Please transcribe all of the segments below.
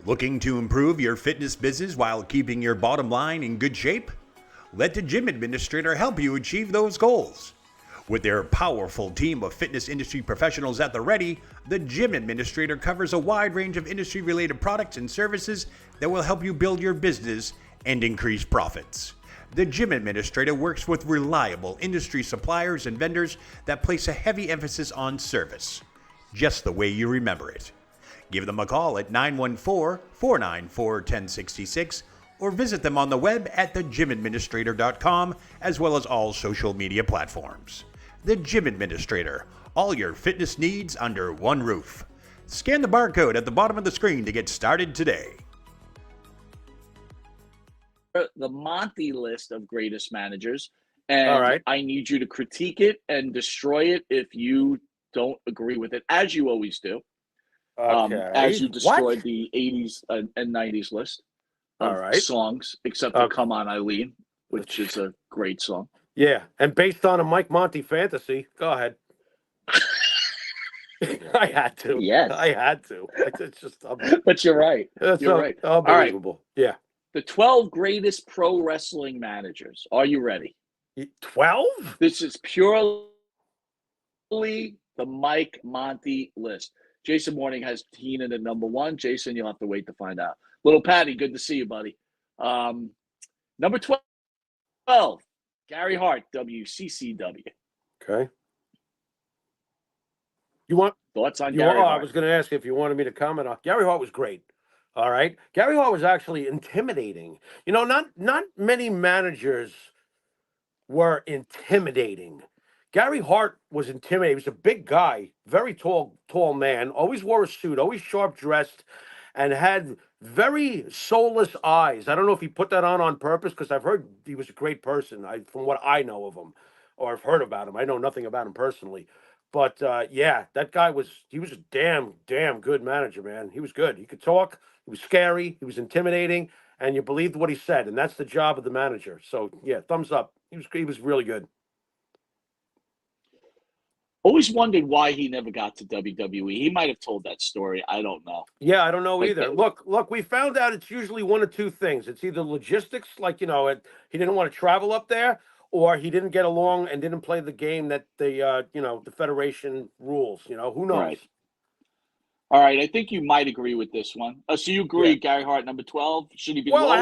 Looking to improve your fitness business while keeping your bottom line in good shape? Let the Gym Administrator help you achieve those goals. With their powerful team of fitness industry professionals at the ready, the Gym Administrator covers a wide range of industry-related products and services that will help you build your business and increase profits. The Gym Administrator works with reliable industry suppliers and vendors that place a heavy emphasis on service, just the way you remember it. Give them a call at 914-494-1066 or visit them on the web at thegymadministrator.com as well as all social media platforms. The Gym Administrator, all your fitness needs under one roof. Scan the barcode at the bottom of the screen to get started today. The Monty list of greatest managers, and All right. I need you to critique it and destroy it if you don't agree with it, as you always do. Okay. As you destroyed What? the 80s and 90s list of All right. songs, except for Come On Eileen, which is a great song. Yeah, and based on a Mike Monty fantasy. Go ahead. I had to. Yes. I had to. It's just But you're right. You're right. Unbelievable. Yeah. The 12 greatest pro wrestling managers. Are you ready? 12? This is purely the Mike Monty list. Jason Morning has Heenan at number 1. Jason, you'll have to wait to find out. Little Patty, good to see you, buddy. Number 12, Gary Hart, WCCW. Okay. You want thoughts on Gary Hart? I was going to ask if you wanted me to comment on Gary Hart was great. All right. Gary Hart was actually intimidating. You know, not many managers were intimidating. Gary Hart was intimidating. He was a big guy, very tall man, always wore a suit, always sharp dressed, and had very soulless eyes. I don't know if he put that on purpose, because I've heard he was a great person, from what I know of him, or I've heard about him. I know nothing about him personally. But, yeah, that guy was a damn good manager, man. He was good. He could talk. He was scary. He was intimidating. And you believed what he said. And that's the job of the manager. So, yeah, thumbs up. He was really good. Always wondered why he never got to WWE. He might have told that story. I don't know. Yeah, I don't know either. Look, we found out it's usually one of two things. It's either logistics, like, he didn't want to travel up there, or he didn't get along and didn't play the game that the Federation rules. Who knows? Right. All right, I think you might agree with this one. So you agree, Gary Hart, number 12? Should he be lower?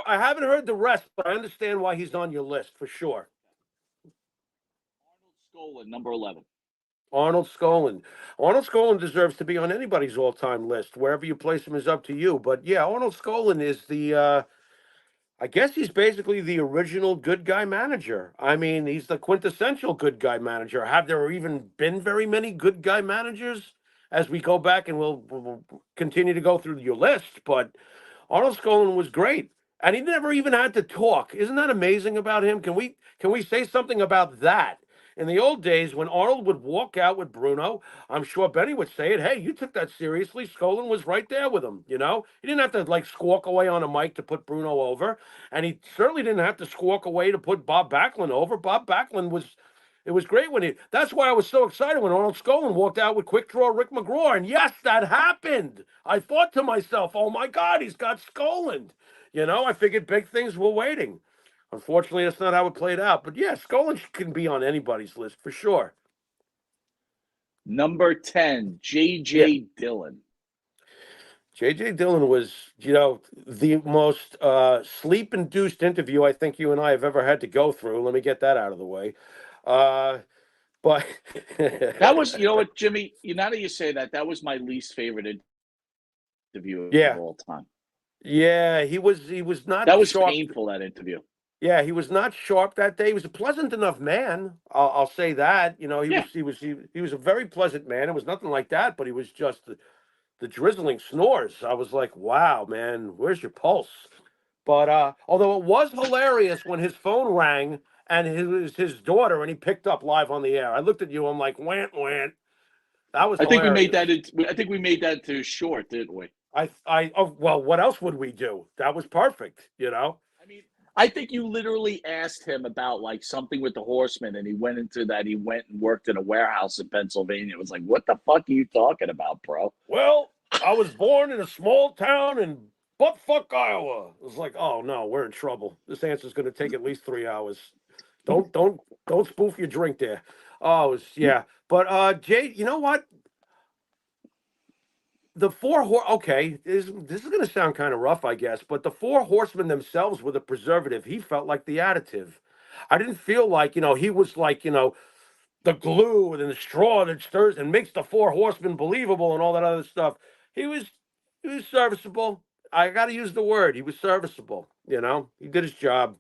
I haven't heard the rest, but I understand why he's on your list for sure. Arnold Skolin, number 11. Arnold Skolin deserves to be on anybody's all-time list. Wherever you place him is up to you. But yeah, Arnold Skolin is I guess he's basically the original good guy manager. I mean, he's the quintessential good guy manager. Have there even been very many good guy managers as we go back, and we'll continue to go through your list? But Arnold Skolin was great. And he never even had to talk. Isn't that amazing about him? Can we say something about that? In the old days, when Arnold would walk out with Bruno, I'm sure Benny would say it. Hey, you took that seriously. Skolin was right there with him. He didn't have to squawk away on a mic to put Bruno over, and he certainly didn't have to squawk away to put Bob Backlund over. Bob Backlund it was great when that's why I was so excited when Arnold Skolin walked out with quick draw Rick McGraw. And yes, that happened. I thought to myself, oh my God, he's got Skolin. I figured big things were waiting. Unfortunately, that's not how it played out. But yeah, Skolin can be on anybody's list for sure. Number 10, J.J. Dillon. J.J. Dillon was, the most sleep-induced interview I think you and I have ever had to go through. Let me get that out of the way. But that was, you know what, Jimmy? Now that you say that, that was my least favorite interview of all time. Yeah, he was not. That was painful, that interview. Yeah, he was not sharp that day. He was a pleasant enough man. I'll say that. He was a very pleasant man. It was nothing like that, but he was just the drizzling snores. I was like, wow, man, where's your pulse? But although it was hilarious when his phone rang and it was his daughter and he picked up live on the air. I looked at you. I'm like, whant. That was. I think we made that too short, didn't we? Well, what else would we do? That was perfect. I mean, I think you literally asked him about something with the Horsemen, and he went into that. He went and worked in a warehouse in Pennsylvania. It was like, what the fuck are you talking about, bro? Well, I was born in a small town in buttfuck Iowa. It was like, oh no, we're in trouble. This answer's going to take at least 3 hours. Don't spoof your drink there. Oh, it was, yeah. But Jay, you know what? The okay, this is going to sound kind of rough, I guess, but the four horsemen themselves were the preservative. He felt like the additive. I didn't feel like, he was like, the glue and the straw that stirs and makes the four horsemen believable and all that other stuff. He was he was serviceable. I got to use the word. He was serviceable. He did his job.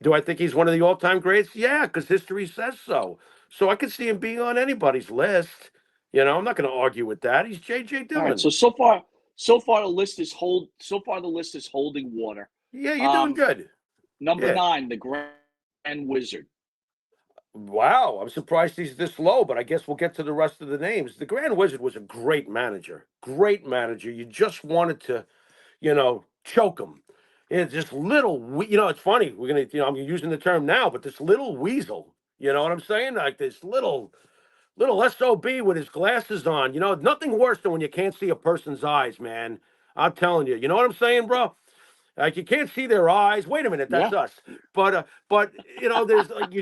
Do I think he's one of the all-time greats? Yeah, because history says so. So I could see him being on anybody's list. I'm not going to argue with that. He's J.J. All right. Dillon. So far the list is holding water. Yeah, you're doing good. Number Yeah. 9, the Grand Wizard. Wow, I'm surprised he's this low, but I guess we'll get to the rest of the names. The Grand Wizard was a great manager. Great manager. You just wanted to, choke him. It's just it's funny. I'm using the term now, but this little weasel, you know what I'm saying? Like this little SOB with his glasses on. Nothing worse than when you can't see a person's eyes, man. I'm telling you. You know what I'm saying, bro? Like you can't see their eyes. Wait a minute, that's Yeah. us. But there's you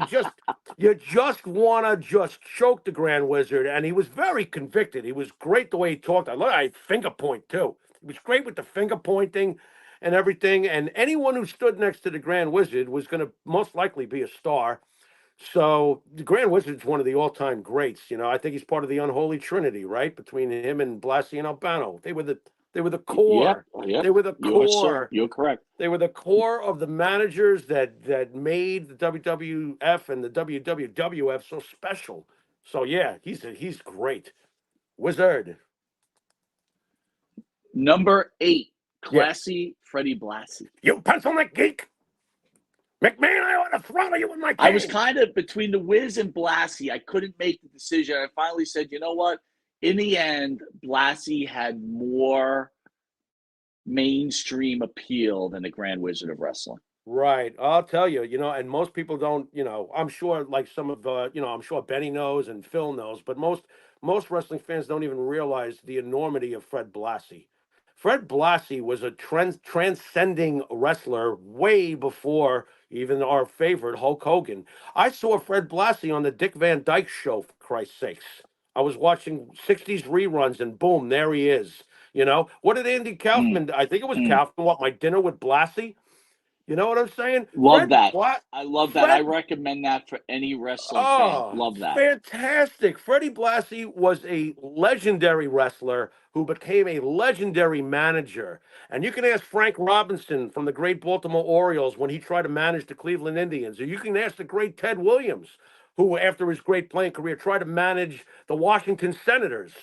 just want to just choke the Grand Wizard, and he was very convicted. He was great the way he talked. I finger point too. He was great with the finger pointing and everything. And anyone who stood next to the Grand Wizard was going to most likely be a star. So the Grand Wizard's one of the all-time greats. I think he's part of the unholy trinity, right? Between him and Blassie and Albano, they were the core. Yeah. They were the core. You're correct. They were the core of the managers that made the WWF and the WWF so special. So yeah, he's great. Wizard. Number 8, classy Freddie Blassie. You pencil neck geek. McMahon, I ought to throttle you with my cane. I was kind of between the Wiz and Blassie. I couldn't make the decision. I finally said, you know what? In the end, Blassie had more mainstream appeal than the Grand Wizard of Wrestling. Right. I'll tell you, and most people don't, I'm sure like some of, I'm sure Benny knows and Phil knows, but most wrestling fans don't even realize the enormity of Fred Blassie. Fred Blassie was a transcending wrestler way before even our favorite Hulk Hogan. I saw Fred Blassie on the Dick Van Dyke Show, for Christ's sakes. I was watching 60s reruns and boom, there he is. What did Andy Kaufman, I think it was Kaufman, My Dinner with Blassie? You know what I'm saying? Love that. I love that. I recommend that for any wrestling fan. Love that. Fantastic. Freddie Blassie was a legendary wrestler who became a legendary manager. And you can ask Frank Robinson from the great Baltimore Orioles when he tried to manage the Cleveland Indians. Or you can ask the great Ted Williams, who, after his great playing career, tried to manage the Washington Senators.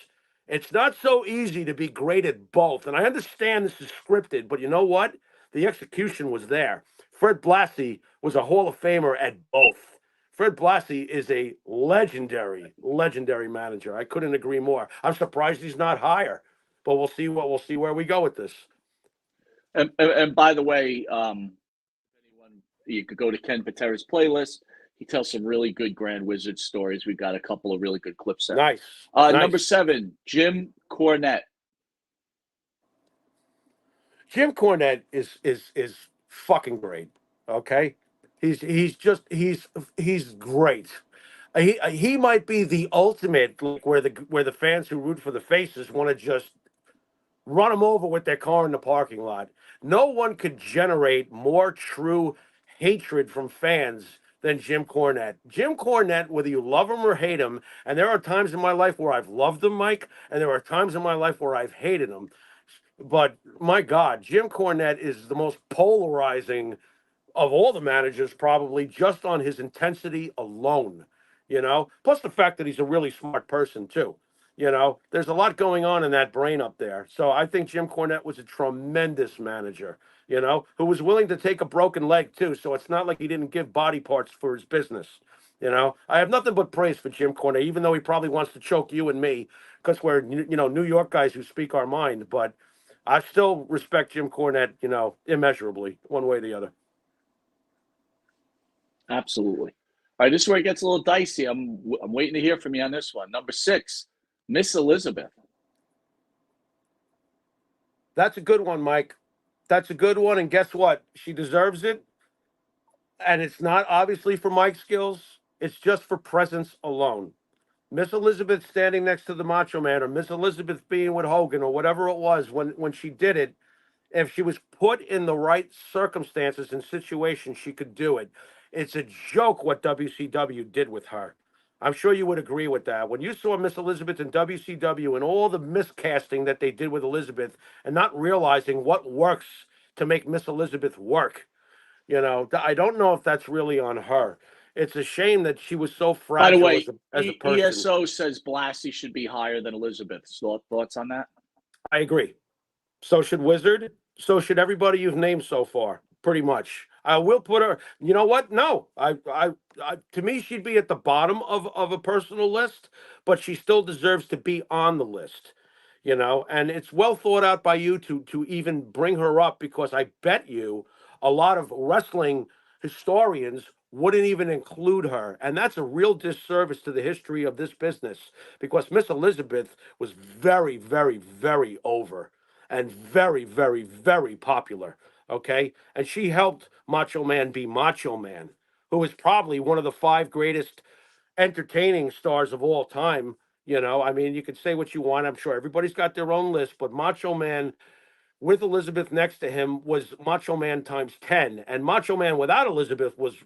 It's not so easy to be great at both. And I understand this is scripted, but you know what? The execution was there. Fred Blassie was a Hall of Famer at both. Fred Blassie is a legendary manager. I couldn't agree more. I'm surprised he's not higher, but we'll see where we go with this. And by the way, anyone, you could go to Ken Patera's playlist. He tells some really good Grand Wizard stories. We've got a couple of really good clips there. Nice. Number 7, Jim Cornette. Jim Cornette is fucking great. Okay, he's great. He might be the ultimate, like where the fans who root for the faces want to just run him over with their car in the parking lot. No one could generate more true hatred from fans than Jim Cornette. Jim Cornette, whether you love him or hate him, and there are times in my life where I've loved him, Mike, and there are times in my life where I've hated him. But my God, Jim Cornette is the most polarizing of all the managers, probably just on his intensity alone. Plus the fact that he's a really smart person too. There's a lot going on in that brain up there. So I think Jim Cornette was a tremendous manager. Who was willing to take a broken leg too. So it's not like he didn't give body parts for his business. I have nothing but praise for Jim Cornette, even though he probably wants to choke you and me because we're New York guys who speak our mind, but I still respect Jim Cornette, immeasurably, one way or the other. Absolutely. All right, this is where it gets a little dicey. I'm waiting to hear from you on this one. Number 6, Miss Elizabeth. That's a good one, Mike. That's a good one. And guess what? She deserves it. And it's not obviously for Mike's skills. It's just for presence alone. Miss Elizabeth standing next to the Macho Man, or Miss Elizabeth being with Hogan, or whatever it was when she did it, if she was put in the right circumstances and situations, she could do it. It's a joke what WCW did with her. I'm sure you would agree with that. When you saw Miss Elizabeth in WCW and all the miscasting that they did with Elizabeth and not realizing what works to make Miss Elizabeth work, I don't know if that's really on her. It's a shame that she was so By the fragile way, as a person. ESO says Blassie should be higher than Elizabeth. Thoughts on that? I agree. So should Wizard. So should everybody you've named so far. Pretty much. I will put her. You know what? No, to me, she'd be at the bottom of a personal list, but she still deserves to be on the list. And it's well thought out by you to even bring her up, because I bet you a lot of wrestling historians wouldn't even include her, and that's a real disservice to the history of this business, because Miss Elizabeth was very, very, very over and very, very, very popular. Okay. And she helped Macho Man be Macho Man, who is probably one of the 5 greatest entertaining stars of all time. I mean, you could say what you want. I'm sure everybody's got their own list, but Macho Man with Elizabeth next to him was Macho Man times 10. And Macho Man without Elizabeth was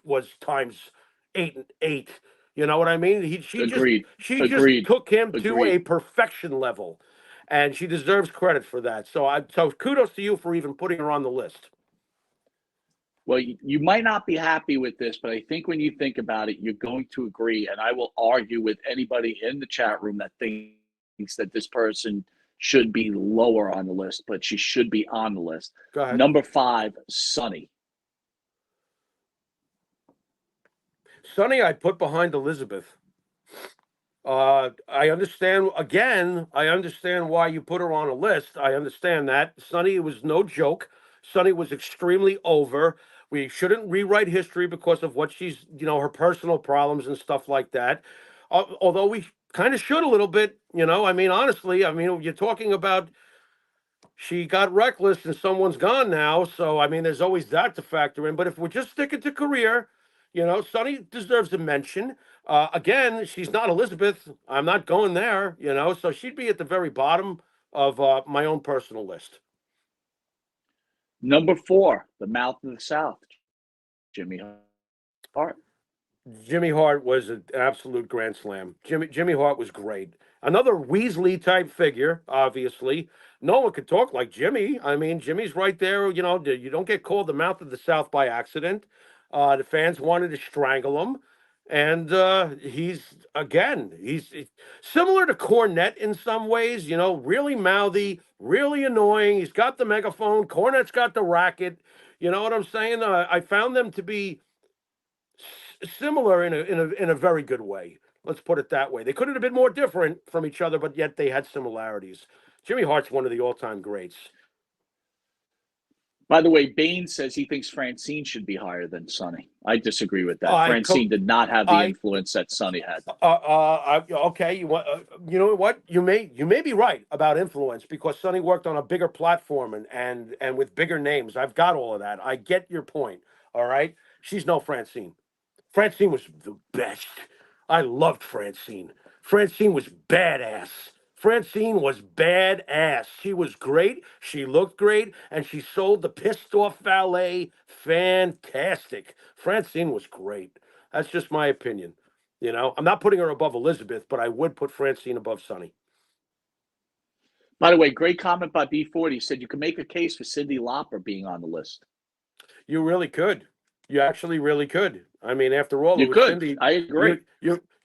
times 8 and 8. You know what I mean? Agreed. She just Agreed. took him to Agreed. a perfection level, and she deserves credit for that. So kudos to you for even putting her on the list. Well, you might not be happy with this, but I think when you think about it, you're going to agree. And I will argue with anybody in the chat room that thinks that this person should be lower on the list, but she should be on the list. Go ahead. Number 5, Sunny. Sunny, I'd put behind Elizabeth. I understand. Again, I understand why you put her on a list. I understand that. Sunny was no joke. Sunny was extremely over. We shouldn't rewrite history because of what she's, her personal problems and stuff like that. Although we kind of should a little bit, I mean, honestly, you're talking about she got reckless and someone's gone now. So, I mean, there's always that to factor in. But if we're just sticking to career, Sunny deserves a mention. Again, she's not Elizabeth. I'm not going there, so she'd be at the very bottom of my own personal list. Number 4, the Mouth of the South, Jimmy Hart. Jimmy Hart was an absolute grand slam. Jimmy Hart was great. Another Weasley type figure, obviously. No one could talk like Jimmy. I mean, Jimmy's right there. You don't get called the Mouth of the South by accident. The fans wanted to strangle him. And he's similar to Cornette in some ways, really mouthy, really annoying. He's got the megaphone. Cornette's got the racket. You know what I'm saying? I found them to be similar in a very good way. Let's put it that way. They couldn't have been more different from each other, but yet they had similarities. Jimmy Hart's one of the all-time greats. By the way, Bain says he thinks Francine should be higher than Sunny. I disagree with that. Francine did not have the influence that Sunny had. Okay, you know what? You may be right about influence, because Sunny worked on a bigger platform and with bigger names. I've got all of that. I get your point. All right, she's no Francine. Francine was the best. I loved Francine. Francine was badass. Francine was badass. She was great. She looked great. And she sold the pissed off valet. Fantastic. Francine was great. That's just my opinion. I'm not putting her above Elizabeth, but I would put Francine above Sunny. By the way, great comment by B40. He said you could make a case for Cyndi Lauper being on the list. You really could. You actually really could. I mean, after all, you could. Cyndi, I agree.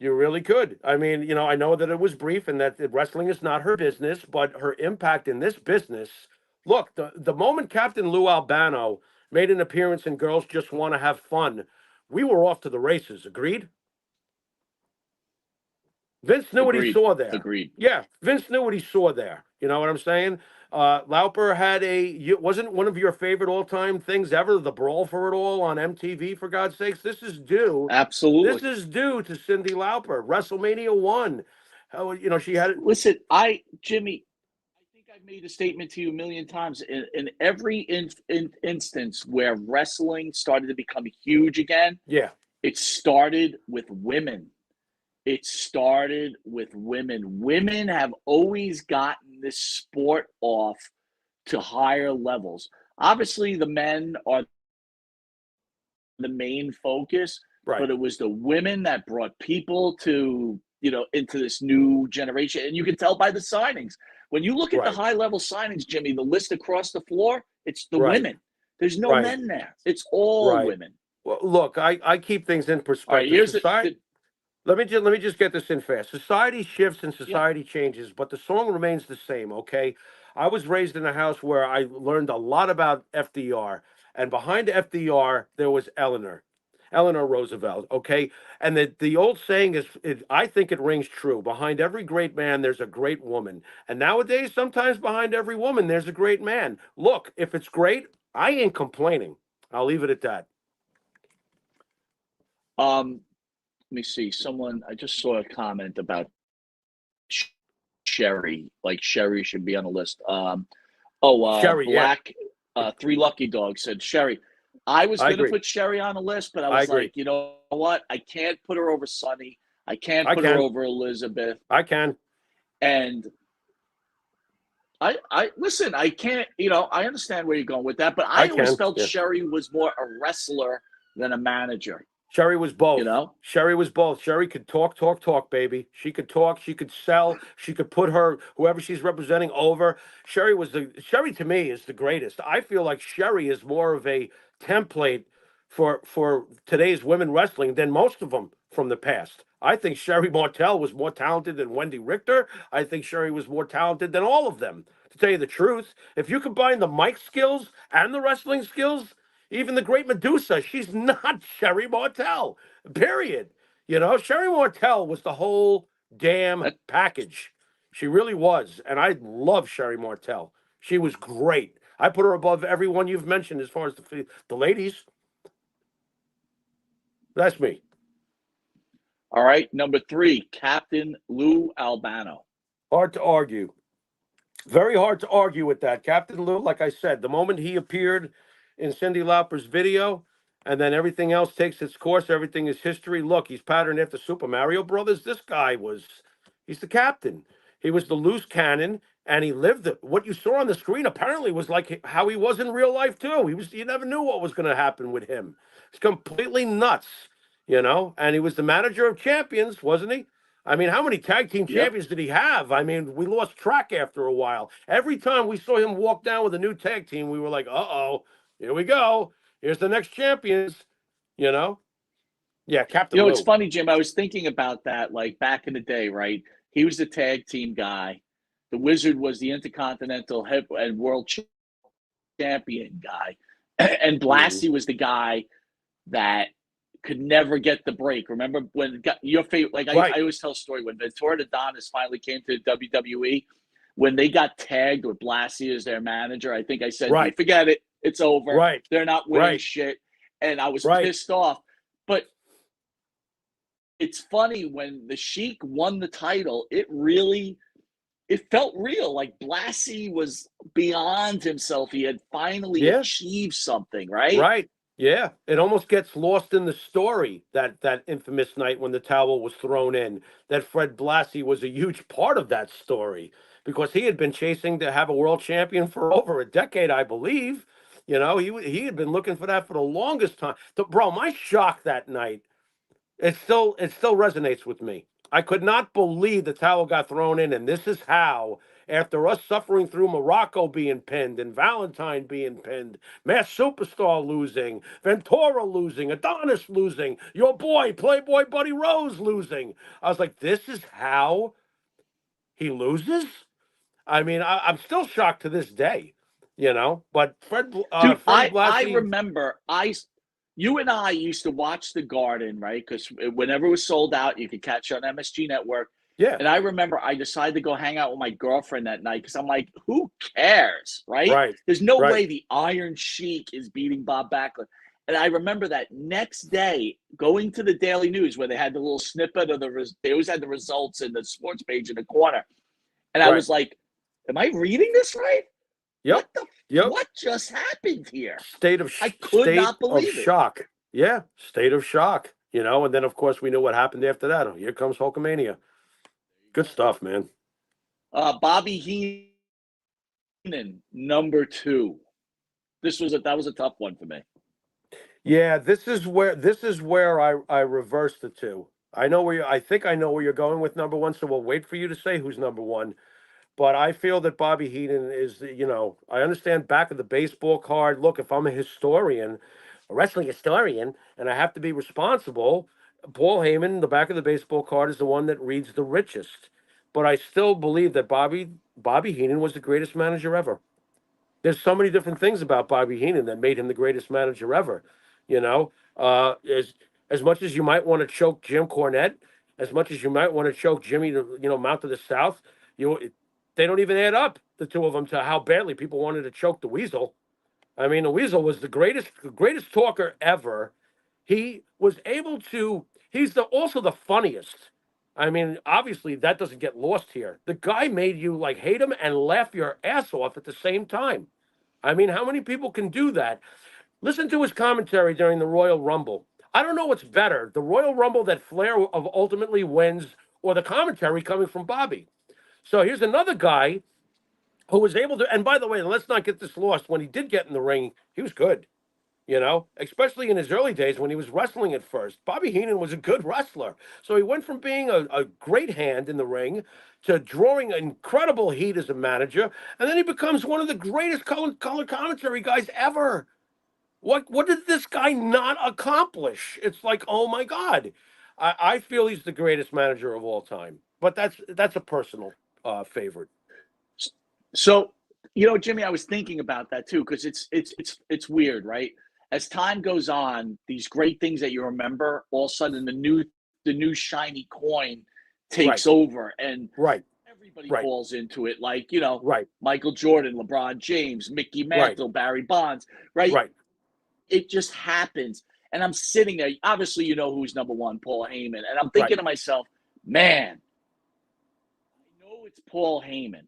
You really could. I mean, I know that it was brief and that wrestling is not her business, but her impact in this business. Look, the moment Captain Lou Albano made an appearance in Girls Just Want to Have Fun, we were off to the races. Agreed? Vince knew what he saw there. Agreed. Yeah, Vince knew what he saw there. You know what I'm saying? Lauper had wasn't one of your favorite all-time things ever, the Brawl for It All on MTV, for God's sakes. This is due. Absolutely. This is due to Cyndi Lauper. WrestleMania 1. She had it. Listen, Jimmy, I think I've I've made a statement to you a million times. In every instance where wrestling started to become huge again, Yeah. it started with women. It started with women. Women have always gotten this sport off to higher levels. Obviously, the men are the main focus, Right. but it was the women that brought people to, into this new generation. And you can tell by the signings. When you look at the Right. high level signings, Jimmy, the list across the floor, it's the Right. women. There's no Right. men there. It's all Right. women. Well, look, I keep things in All right, perspective. here's Society. Let me just get this in fast. Society shifts and yeah. society changes, but the song remains the same. Okay, I was raised in a house where I learned a lot about FDR, and behind FDR there was Eleanor Roosevelt. Okay, and the old saying is, I think it rings true. Behind every great man, there's a great woman, and nowadays, sometimes behind every woman, there's a great man. Look, if it's great, I ain't complaining. I'll leave it at that. Let me see. I just saw a comment about Sherry. Like Sherry should be on the list. Sherry, yeah, Black Three Lucky Dogs said Sherry. I was I going to agree. put Sherry on the list, but I I was agree. like, you know what? I can't put her over Sunny. I can't I put her can. over Elizabeth. I can. And I listen. I can't. I understand where you're going with that, but I I always can. felt Yeah. Sherry was more a wrestler than a manager. Sherry was both. You know. Sherry was both. Sherry could talk, baby. She could talk. She could sell. She could put her whoever she's representing over. Sherry to me is the greatest. I feel like Sherry is more of a template for today's women wrestling than most of them from the past. I think Sherry Martel was more talented than Wendy Richter. I think Sherry was more talented than all of them. To tell you the truth, if you combine the mic skills and the wrestling skills, even the great Medusa, she's not Sherry Martel. Period. Sherry Martel was the whole damn That, package. She really was. And I love Sherry Martel. She was great. I put her above everyone you've mentioned as far as the ladies. That's me. all right. Number 3, Captain Lou Albano. Hard to argue. Very hard to argue with that. Captain Lou, like I said, the moment he appeared in Cyndi Lauper's video, and then everything else takes its course, everything is history. Look, he's patterned after Super Mario Brothers. He's the captain. He was the loose cannon, and he lived it. What you saw on the screen apparently was like how he was in real life too. You never knew what was going to happen with him. It's completely nuts. And he was the manager of champions, wasn't he? I mean, how many tag team Yep. champions did he have? I mean, we lost track after a while. Every time we saw him walk down with a new tag team, we were like, uh-oh, here we go. Here's the next champions, you know? Yeah, Captain It's Lou. funny, Jim. I was thinking about that, like back in the day, right? He was the tag team guy. The Wizard was the Intercontinental and World Champion guy, and Mhm. Blassie was the guy that could never get the break. Remember when your favorite? Like Right. I always tell a story when Ventura Adonis finally came to WWE, when they got tagged with Blassie as their manager. I think I said, "You Right. forget it. It's over. Right. They're not winning Right. shit." And I was Right. pissed off, but it's funny when the Sheik won the title, it felt real. Like Blassie was beyond himself. He had finally Yeah. achieved something, right? Right. Yeah. It almost gets lost in the story that infamous night when the towel was thrown in. That Fred Blassie was a huge part of that story because he had been chasing to have a world champion for over a decade, I believe. He had been looking for that for the longest time. Bro, my shock that night, it still resonates with me. I could not believe the towel got thrown in, and this is how, after us suffering through Morocco being pinned and Valentine being pinned, Mass Superstar losing, Ventura losing, Adonis losing, your boy, Playboy Buddy Rose losing. I was like, this is how he loses? I mean, I'm still shocked to this day. But Dude, Freddie I Blassie, remember you and I used to watch The Garden, right? Because whenever it was sold out, you could catch it on MSG Network. yeah, And I remember I decided to go hang out with my girlfriend that night because I'm like, who cares, right? right, There's no right, way the Iron Sheik is beating Bob Backlund. And I remember that next day going to the Daily News where they had the little snippet of they always had the results in the sports page in the corner. And I right, was like, Am I reading this right? Yep. Yep. What just happened here? I could state not of believe it. shock. Yeah, state of shock. You know, and then of course we know what happened after that. Oh, here comes Hulkamania. Good stuff, man. Bobby Heenan, number 2. That was a tough one for me. Yeah, this is where I reverse the two. I think I know where you're going with number one, so we'll wait for you to say who's number one. But I feel that Bobby Heenan is, I understand back of the baseball card. Look, if I'm a historian, a wrestling historian, and I have to be responsible, Paul Heyman, the back of the baseball card, is the one that reads the richest. But I still believe that Bobby Heenan was the greatest manager ever. There's so many different things about Bobby Heenan that made him the greatest manager ever. You know, as much as you might want to choke Jim Cornette, as much as you might want to choke Jimmy, Mount of the South, they don't even add up, the two of them, to how badly people wanted to choke the Weasel. I mean, the Weasel was the greatest talker ever. He was able to. He's also the funniest. I mean, obviously that doesn't get lost here. The guy made you like hate him and laugh your ass off at the same time. I mean, how many people can do that? Listen to his commentary during the Royal Rumble. I don't know what's better, the Royal Rumble that Flair ultimately wins, or the commentary coming from Bobby. So here's another guy who was able to. And by the way, let's not get this lost. When he did get in the ring, he was good. Especially in his early days when he was wrestling at first. Bobby Heenan was a good wrestler. So he went from being a great hand in the ring to drawing incredible heat as a manager. And then he becomes one of the greatest color commentary guys ever. What did this guy not accomplish? It's like, oh my God. I feel he's the greatest manager of all time. But that's a personal favorite. So, Jimmy, I was thinking about that too, because it's weird, right? As time goes on, these great things that you remember, all of a sudden the new shiny coin takes over, and everybody falls into it. Like, Michael Jordan, LeBron James, Mickey Mantle, Barry Bonds, right? It just happens. And I'm sitting there. Obviously, you know who's number one, Paul Heyman. And I'm thinking to myself, man, I know it's Paul Heyman.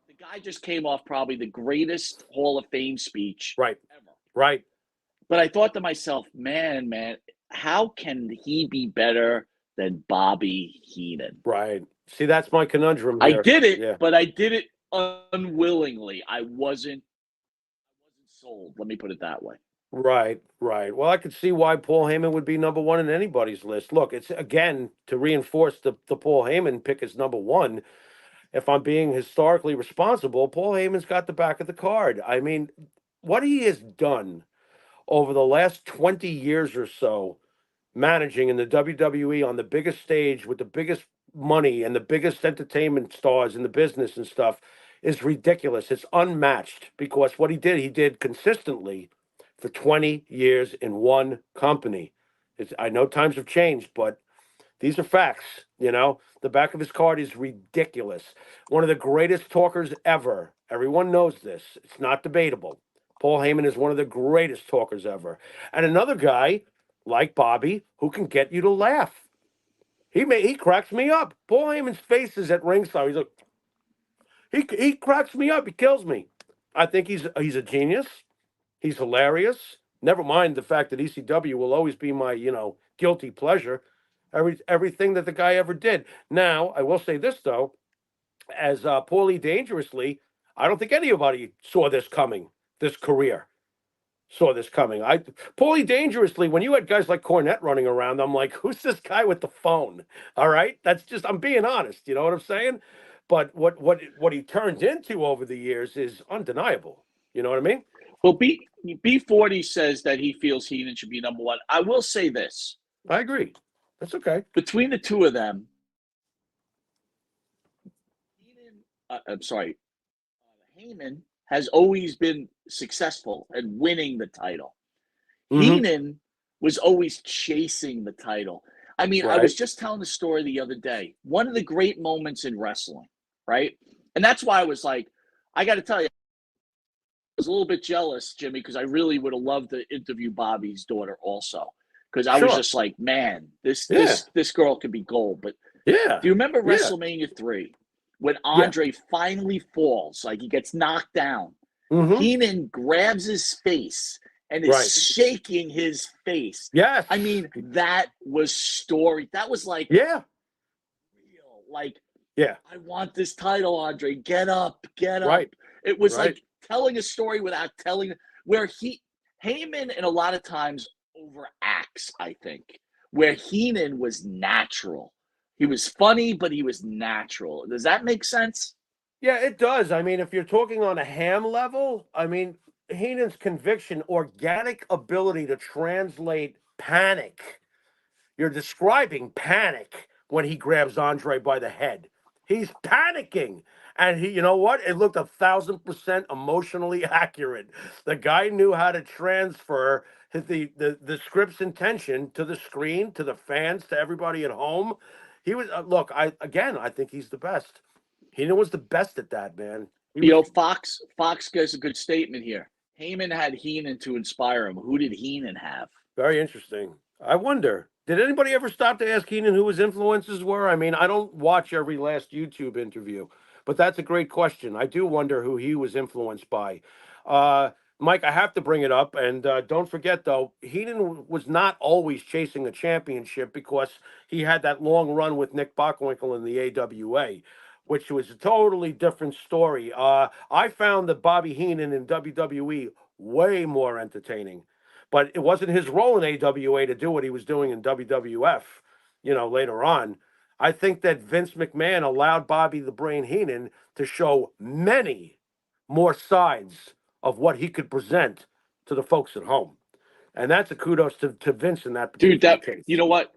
The guy just came off probably the greatest Hall of Fame speech ever. Right. But I thought to myself, man, how can he be better than Bobby Heenan? Right. See, that's my conundrum here. I did it, but I did it unwillingly. I wasn't sold. Let me put it that way. Right. Well, I could see why Paul Heyman would be number one in anybody's list. Look, it's again to reinforce the Paul Heyman pick as number one. If I'm being historically responsible, Paul Heyman's got the back of the card. I mean, what he has done over the last 20 years or so, managing in the WWE on the biggest stage with the biggest money and the biggest entertainment stars in the business and stuff, is ridiculous. It's unmatched, because what he did consistently for 20 years in one company. I know times have changed, but these are facts. The back of his card is ridiculous. One of the greatest talkers ever. Everyone knows this. It's not debatable. Paul Heyman is one of the greatest talkers ever. And another guy like Bobby who can get you to laugh. He cracks me up. Paul Heyman's face is at ringside. He's like, he cracks me up. He kills me. I think he's a genius. He's hilarious. Never mind the fact that ECW will always be my, guilty pleasure. Everything that the guy ever did. Now, I will say this, though. As Paulie Dangerously, I don't think anybody saw this coming, this career. Paulie Dangerously, when you had guys like Cornette running around, I'm like, who's this guy with the phone? All right? I'm being honest. You know what I'm saying? But what he turned into over the years is undeniable. You know what I mean? Well, B40 says that he feels Heenan should be number one. I will say this. I agree. That's okay. Between the two of them, Heyman has always been successful at winning the title. Heenan was always chasing the title. I mean, I was just telling the story the other day. One of the great moments in wrestling, right? And that's why I was like, I got to tell you, I was a little bit jealous, Jimmy, because I really would have loved to interview Bobby's daughter also. Because I was just like, man, this girl could be gold. But do you remember WrestleMania 3? when Yeah. Andre finally falls, like he gets knocked down, Mm-hmm. Heenan grabs his face and is Right. shaking his face. Yes. I mean, that was story. That was like Yeah. real. Like, Yeah. I want this title, Andre. Get up, get up. Right. It was Right. like telling a story without telling, where Heyman, and a lot of times overacts, I think, where Heenan was natural. He was funny, but he was natural. Does that make sense? Yeah, it does. I mean, if you're talking on a ham level, I mean, Heenan's conviction, organic ability to translate panic. You're describing panic when he grabs Andre by the head. He's panicking. And he, you know what? It looked 1,000% emotionally accurate. The guy knew how to transfer the script's intention to the screen, to the fans, to everybody at home. He was look. I think he's the best. He was the best at that, man. He You was know, Fox gives a good statement here. Heyman had Heenan to inspire him. Who did Heenan have? very interesting. I wonder, did anybody ever stop to ask Keenan who his influences were? I mean, I don't watch every last YouTube interview, but that's a great question. I do wonder who he was influenced by. Mike, I have to bring it up, and don't forget though, Heenan was not always chasing a championship because he had that long run with Nick Bockwinkel in the AWA, which was a totally different story. I found that Bobby Heenan in WWE way more entertaining, but it wasn't his role in AWA to do what he was doing in WWF, later on. I think that Vince McMahon allowed Bobby the Brain Heenan to show many more sides of what he could present to the folks at home. And that's a kudos to Vince in that Dude, particular case. you know what?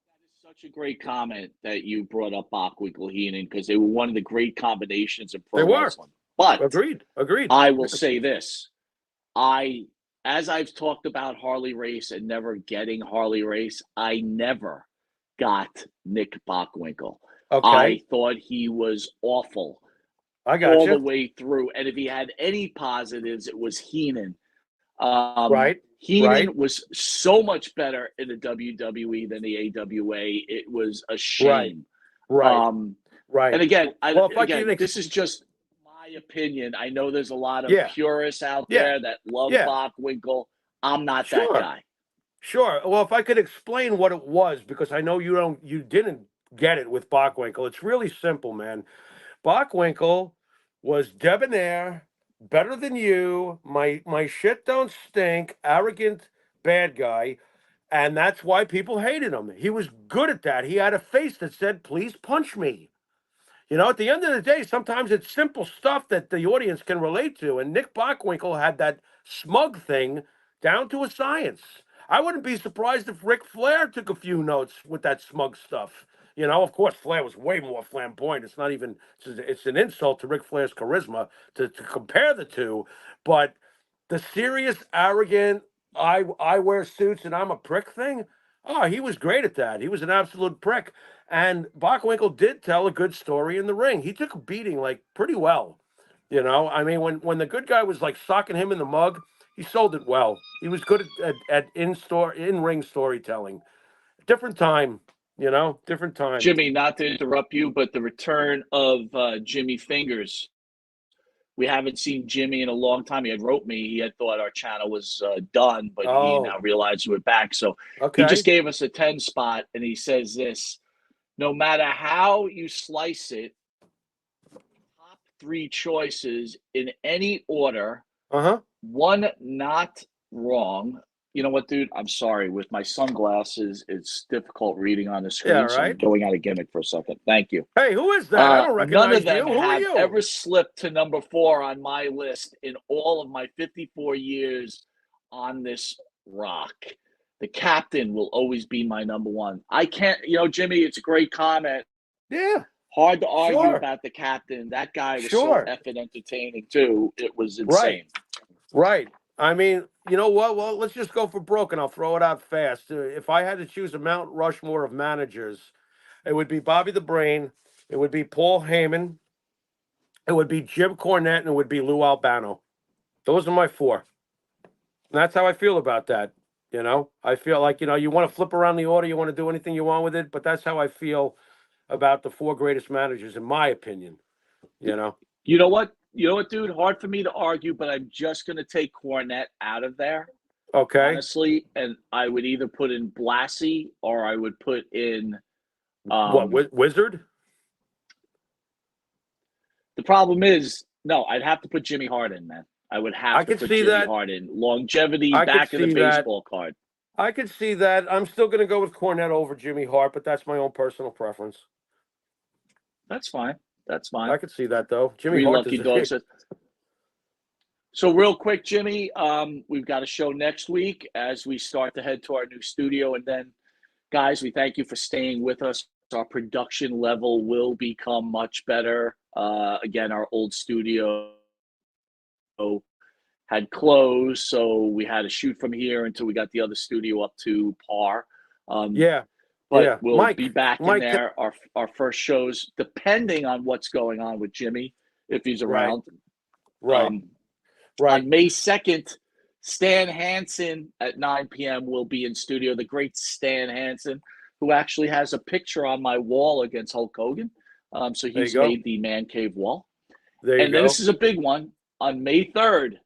That is such a great comment that you brought up Bockwinkel Heenan, because they were one of the great combinations in They pro were. wrestling. But Agreed. I will say this. As I've talked about Harley Race and never getting Harley Race, I never got Nick Bockwinkel. Okay. I thought he was awful I got all you. the way through. And if he had any positives, it was Heenan. Right. Heenan was so much better in the WWE than the AWA. It was a shame. Right. Right. And again, Well, this is just my opinion. I know there's a lot of Yeah. purists out Yeah. there that love Yeah. Bockwinkel. I'm not Sure. that guy. Sure. Well, if I could explain what it was, because I know you didn't get it with Bockwinkel. It's really simple, man. Bockwinkel was debonair, better than you. My shit don't stink, arrogant bad guy, and that's why people hated him. He was good at that. He had a face that said, "Please punch me." At the end of the day, sometimes it's simple stuff that the audience can relate to. And Nick Bockwinkel had that smug thing down to a science. I wouldn't be surprised if Ric Flair took a few notes with that smug stuff. Of course, Flair was way more flamboyant. It's not even, it's an insult to Ric Flair's charisma to compare the two. But the serious, arrogant, I wear suits and I'm a prick thing, oh, he was great at that. He was an absolute prick. And Bockwinkel did tell a good story in the ring. He took a beating like pretty well. I mean, when the good guy was like socking him in the mug, he sold it well. He was good at in ring storytelling. Different time, different time. Jimmy, not to interrupt you, but the return of Jimmy Fingers. We haven't seen Jimmy in a long time. He had wrote me. He had thought our channel was done, but he now realized we're back. So he just gave us a 10 spot, and he says this: no matter how you slice it, top three choices in any order, one not wrong. You know what, dude? I'm sorry. With my sunglasses, it's difficult reading on the screen. Yeah, So I'm right. going out of gimmick for a second. Thank you. Hey, who is that? I don't recognize None of them you. Who are have you? ever slipped to number 4 on my list in all of my 54 years on this rock. The captain will always be my number 1. I can't, Jimmy, it's a great comment. Yeah. Hard to argue about the captain. That guy was so effing entertaining too. It was insane. Right. I mean, you know what? Well, let's just go for broke, and I'll throw it out fast. If I had to choose a Mount Rushmore of managers, it would be Bobby the Brain, it would be Paul Heyman, it would be Jim Cornette, and it would be Lou Albano. Those are my 4. And that's how I feel about that. I feel like, you want to flip around the order, you want to do anything you want with it, but that's how I feel about the four greatest managers, in my opinion. You know. You know what? You know what, dude? Hard for me to argue, but I'm just going to take Cornette out of there, Okay. honestly, and I would either put in Blassie or I would put in. Wizard? The problem is, no, I'd have to put Jimmy Hart in, man. I would have I to could put see Jimmy that. Hart in. Longevity, I could back of the see that. baseball card. I could see that. I'm still going to go with Cornette over Jimmy Hart, but that's my own personal preference. That's fine. That's fine. I could see that, though. Jimmy Three Hart lucky is dogs. So real quick, Jimmy, we've got a show next week as we start to head to our new studio. And then, guys, we thank you for staying with us. Our production level will become much better. Again, our old studio had closed, so we had to shoot from here until we got the other studio up to par. Yeah. But Yeah. we'll be back in there. Our first shows, depending on what's going on with Jimmy, if he's around. Right. On May 2nd, Stan Hansen at 9 p.m. will be in studio. The great Stan Hansen, who actually has a picture on my wall against Hulk Hogan. So he's made the man cave wall. Then this is a big one. On May 3rd,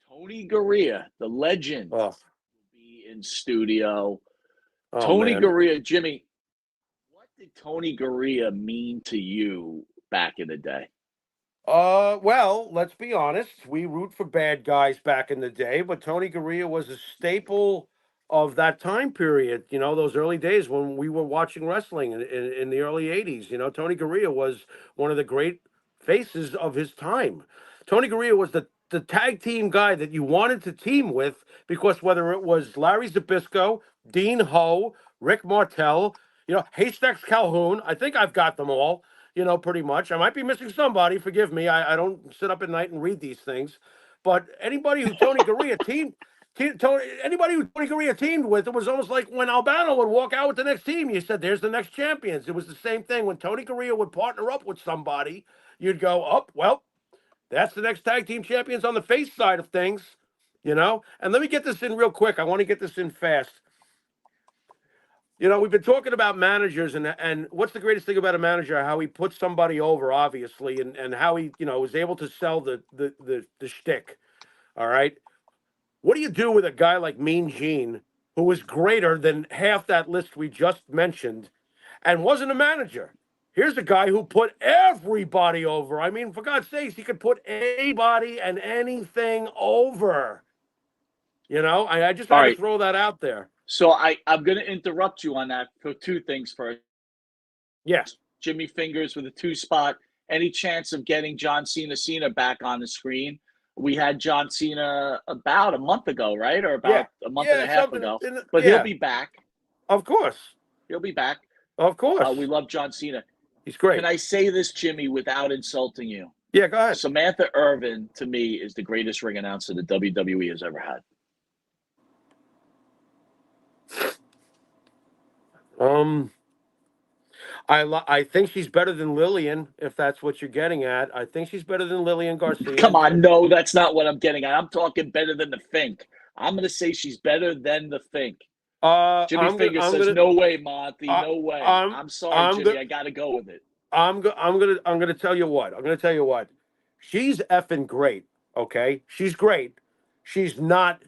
Tony Gurria, the legend, will be in studio. Tony Gurria, Jimmy, what did Tony Gurria mean to you back in the day? Well, let's be honest. We root for bad guys back in the day, but Tony Gurria was a staple of that time period. You know, those early days when we were watching wrestling in the early 80s. You know, Tony Gurria was one of the great faces of his time. Tony Gurria was the tag team guy that you wanted to team with because whether it was Larry Zbyszko, Dean Ho, Rick Martel, you know, Haystacks Calhoun, I think I've got them all. You know, pretty much. I might be missing somebody. Forgive me. I don't sit up at night and read these things. But anybody who Tony Gurria anybody who Tony Gurria teamed with, it was almost like when Albano would walk out with the next team. You said, "There's the next champions." It was the same thing when Tony Gurria would partner up with somebody. You'd go, "Oh, well, that's the next tag team champions on the face side of things." You know. And let me get this in real quick. I want to get this in fast. You know, we've been talking about managers and what's the greatest thing about a manager, how he puts somebody over, obviously, and how he, you know, was able to sell the shtick. All right. What do you do with a guy like Mean Gene, who is greater than half that list we just mentioned and wasn't a manager? Here's a guy who put everybody over. I mean, for God's sakes, he could put anybody and anything over. You know, I just had to throw that out there. So I'm going to interrupt you on that for two things first. Yes. Jimmy Fingers with a 2-spot. Any chance of getting John Cena back on the screen? We had John Cena about a month ago, right? Or about a month and a half ago. But he'll be back. Of course. He'll be back. Of course. We love John Cena. He's great. Can I say this, Jimmy, without insulting you? Yeah, go ahead. Samantha Irvin, to me, is the greatest ring announcer that WWE has ever had. I think she's better than Lillian, if that's what you're getting at. I think she's better than Lillian Garcia. Come on, no, that's not what I'm getting at. I'm talking better than the Fink. I'm going to say she's better than the Fink. Jimmy Fingers says, "No way, Monty, no way." I'm sorry, Jimmy, I got to go with it. I'm gonna tell you what. I'm gonna tell you what. She's effing great. Okay, she's great. She's not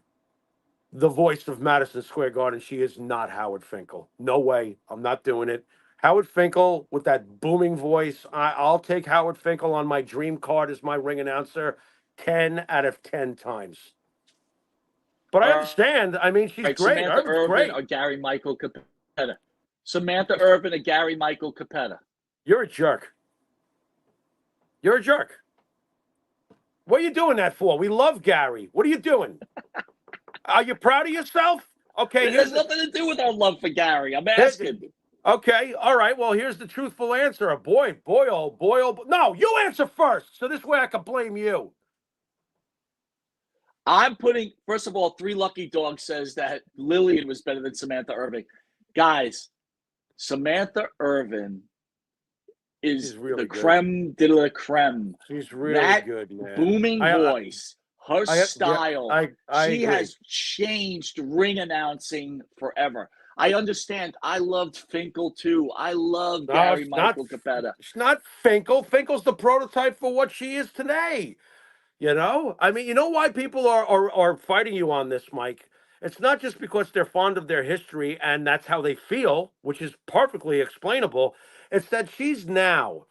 the voice of Madison Square Garden. She is not Howard Finkel. No way. I'm not doing it. Howard Finkel with that booming voice. I'll take Howard Finkel on my dream card as my ring announcer 10 out of 10 times. But I understand. I mean, she's great. Samantha Irvin or Gary Michael Capetta? Samantha Irvin or Gary Michael Capetta? You're a jerk. You're a jerk. What are you doing that for? We love Gary. What are you doing? Are you proud of yourself? Okay. It has nothing to do with our love for Gary. I'm asking. Okay. All right. Well, here's the truthful answer. Boy. No, you answer first. So this way I can blame you. I'm putting, first of all, Three Lucky Dogs says that Lillian was better than Samantha Irvin. Guys, Samantha Irvin is really the creme de la creme. She's really good, man. Booming voice, her style. She has changed ring announcing forever. I understand. I loved Finkel too. I love No, Gary Michael Capetta. it's not Finkel. Finkel's the prototype for what she is today. You know, I mean, you know why people are fighting you on this, Mike? It's not just because they're fond of their history and that's how they feel, which is perfectly explainable. It's that she's now